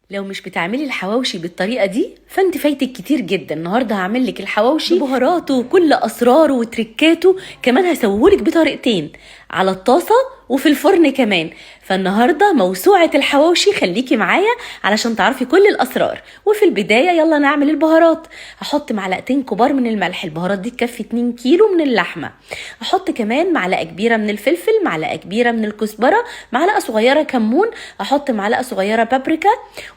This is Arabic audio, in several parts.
لو مش بتعملي الحواوشي بالطريقة دي فانت فايتك كتير جدا. النهاردة هعمل لك الحواوشي ببهاراته وكل اسراره وتركاته، كمان هسويهولك بطريقتين، على الطاسة وفي الفرن كمان. فالنهاردة موسوعة الحواوشي، خليكي معايا علشان تعرفي كل الاسرار. وفي البداية يلا نعمل البهارات. هحط معلقتين كبار من الملح، البهارات دي تكفي 2 كيلو من اللحمة. احط كمان معلقة كبيرة من الفلفل، معلقة كبيرة من الكزبرة، معلقة صغيرة كمون، احط معلقة صغيرة بابريكا،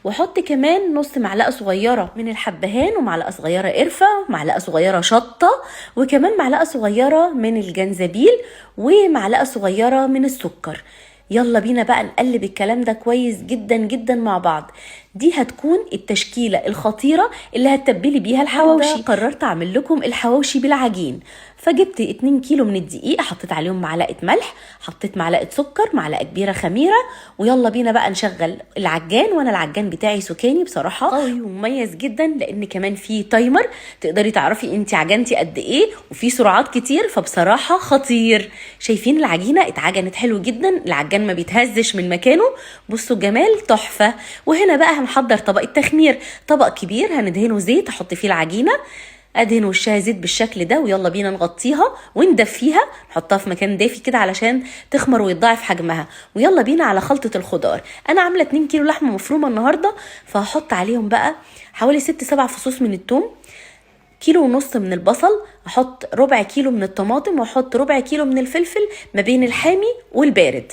واحط كمان نص معلقة صغيرة من الحبهان، ومعلقة صغيرة قرفة، ومعلقة صغيرة شطة، وكمان معلقة صغيرة من الجنزبيل، ومعلقة صغيرة من السكر. يلا بينا بقى نقلب الكلام ده كويس جدا جدا مع بعض. دي هتكون التشكيلة الخطيرة اللي هتتبلي بيها الحواوشي. قررت اعمل لكم الحواوشي بالعجين، فجبت 2 كيلو من الدقيق، حطيت عليهم معلقة ملح، حطيت معلقة سكر، معلقة كبيرة خميرة. ويلا بينا بقى نشغل العجان. وانا العجان بتاعي سكاني بصراحة قوي ومميز جدا، لان كمان فيه تايمر تقدري تعرفي انت عجنتي قد ايه، وفي سرعات كتير، فبصراحة خطير. شايفين العجينة اتعجنت حلو جدا، العجان ما بيتهزش من مكانه. بصوا الجمال، تحفة. وهنا بقى هنحضر طبق التخمير، طبق كبير هندهنه زيت، احط فيه العجينة، ادهن وشها زيت بالشكل ده، ويلا بينا نغطيها وندفيها، نحطها في مكان دافي كده علشان تخمر ويتضاعف حجمها. ويلا بينا على خلطة الخضار. انا عاملة 2 كيلو لحمة مفرومة النهاردة، فهحط عليهم بقى حوالي 6-7 فصوص من الثوم، كيلو ونص من البصل، احط ربع كيلو من الطماطم، واحط ربع كيلو من الفلفل ما بين الحامي والبارد.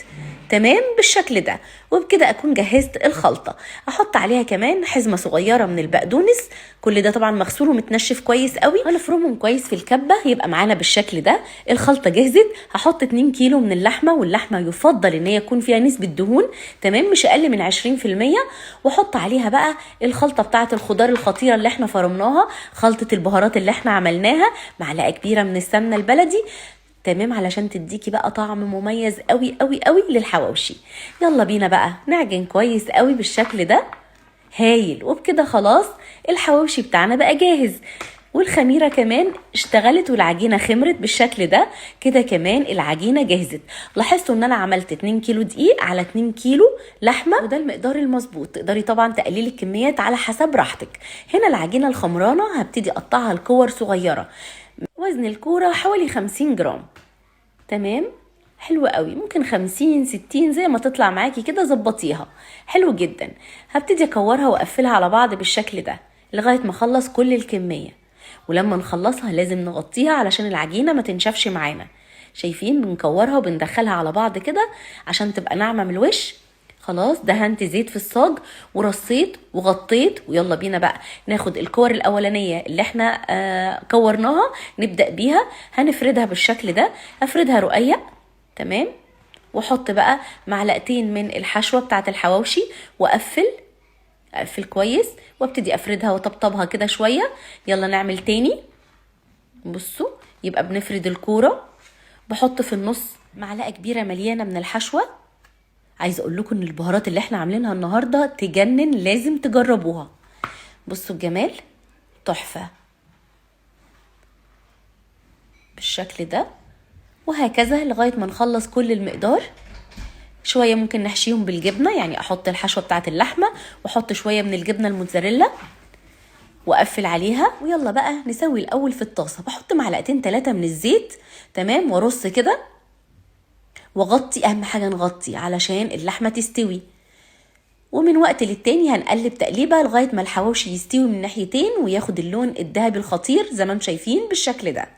تمام بالشكل ده. وبكده اكون جهزت الخلطه. احط عليها كمان حزمه صغيره من البقدونس، كل ده طبعا مغسول ومتنشف كويس قوي، هنفرمهم كويس في الكبه يبقى معانا بالشكل ده. الخلطه جهزت. هحط 2 كيلو من اللحمه، واللحمه يفضل ان هي يكون فيها نسبه دهون، تمام، مش اقل من 20%. واحط عليها بقى الخلطه بتاعه الخضار الخطيره اللي احنا فرمناها، خلطه البهارات اللي احنا عملناها، معلقه كبيره من السمنه البلدي، تمام، علشان تديكي بقى طعم مميز قوي قوي قوي للحواوشي. يلا بينا بقى نعجن كويس قوي بالشكل ده. هايل. وبكده خلاص الحواوشي بتاعنا بقى جاهز، والخميرة كمان اشتغلت والعجينة خمرت بالشكل ده. كده كمان العجينة جهزت. لاحظتوا ان انا عملت 2 كيلو دقيق على 2 كيلو لحمة، وده المقدار المظبوط. تقدري طبعا تقللي الكميات على حسب راحتك. هنا العجينة الخمرانة هبتدي اقطعها لكور صغيرة، وزن الكورة حوالي 50 جرام. تمام، حلو قوي، ممكن 50-60 زي ما تطلع معاكي كده، ظبطيها. حلو جدا. هبتدي اكورها واقفلها على بعض بالشكل ده لغاية ما اخلص كل الكمية. ولما نخلصها لازم نغطيها علشان العجينة ما تنشفش معانا. شايفين، بنكورها وبندخلها على بعض كده عشان تبقى ناعمة من الوش. خلاص دهنت زيت في الصاج ورصيت وغطيت. ويلا بينا بقى ناخد الكور الاولانيه اللي احنا كورناها، نبدا بيها. هنفردها بالشكل ده، افردها رقيق، تمام، واحط بقى معلقتين من الحشوه بتاعه الحواوشي، واقفل كويس، وابتدي افردها وطبطبها كده شويه. يلا نعمل تاني. بصوا، يبقى بنفرد الكوره، بحط في النص معلقه كبيره مليانه من الحشوه. عايزه اقول لكم ان البهارات اللي احنا عاملينها النهارده تجنن، لازم تجربوها. بصوا الجمال، تحفه بالشكل ده. وهكذا لغايه ما نخلص كل المقدار. شويه ممكن نحشيهم بالجبنه، يعني احط الحشوه بتاعه اللحمه واحط شويه من الجبنه الموتزاريلا واقفل عليها. ويلا بقى نسوي الاول في الطاسه. بحط معلقتين 3 من الزيت، تمام، وارص كده وغطي. اهم حاجه نغطي علشان اللحمه تستوي. ومن وقت للتاني هنقلب تقليبه لغايه ما الحواوشي يستوي من ناحيتين وياخد اللون الذهبي الخطير زي ما انتم شايفين بالشكل ده.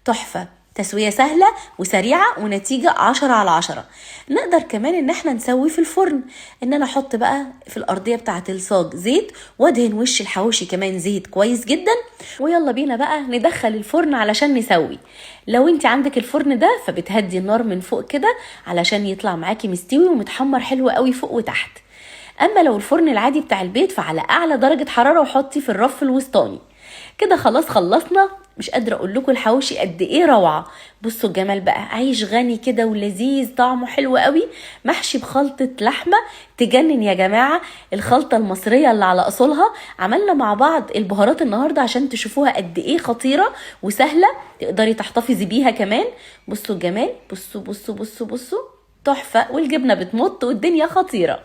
تحفه، تسويه سهله وسريعه ونتيجه 10/10. نقدر كمان ان احنا نسوي في الفرن، ان انا احط بقى في الارضيه بتاعه الصاج زيت، وادهن وش الحواوشي كمان زيت كويس جدا. ويلا بينا بقى ندخل الفرن علشان نسوي. لو انت عندك الفرن ده فبتهدي النار من فوق كده علشان يطلع معاكي مستوي ومتحمر حلو قوي فوق وتحت. اما لو الفرن العادي بتاع البيت فعلى اعلى درجه حراره، وحطي في الرف الوسطاني. كده خلاص خلصنا. مش قادره اقول لكم الحواوشي قد ايه روعه. بصوا الجمال بقى، عيش غني كده ولذيذ، طعمه حلو قوي، محشي بخلطه لحمه تجنن يا جماعه. الخلطه المصريه اللي على اصولها. عملنا مع بعض البهارات النهارده عشان تشوفوها قد ايه خطيره وسهله، تقدري تحتفظي بيها كمان. بصوا الجمال، بصوا بصوا بصوا بصوا، تحفه. والجبنه بتمط والدنيا خطيره.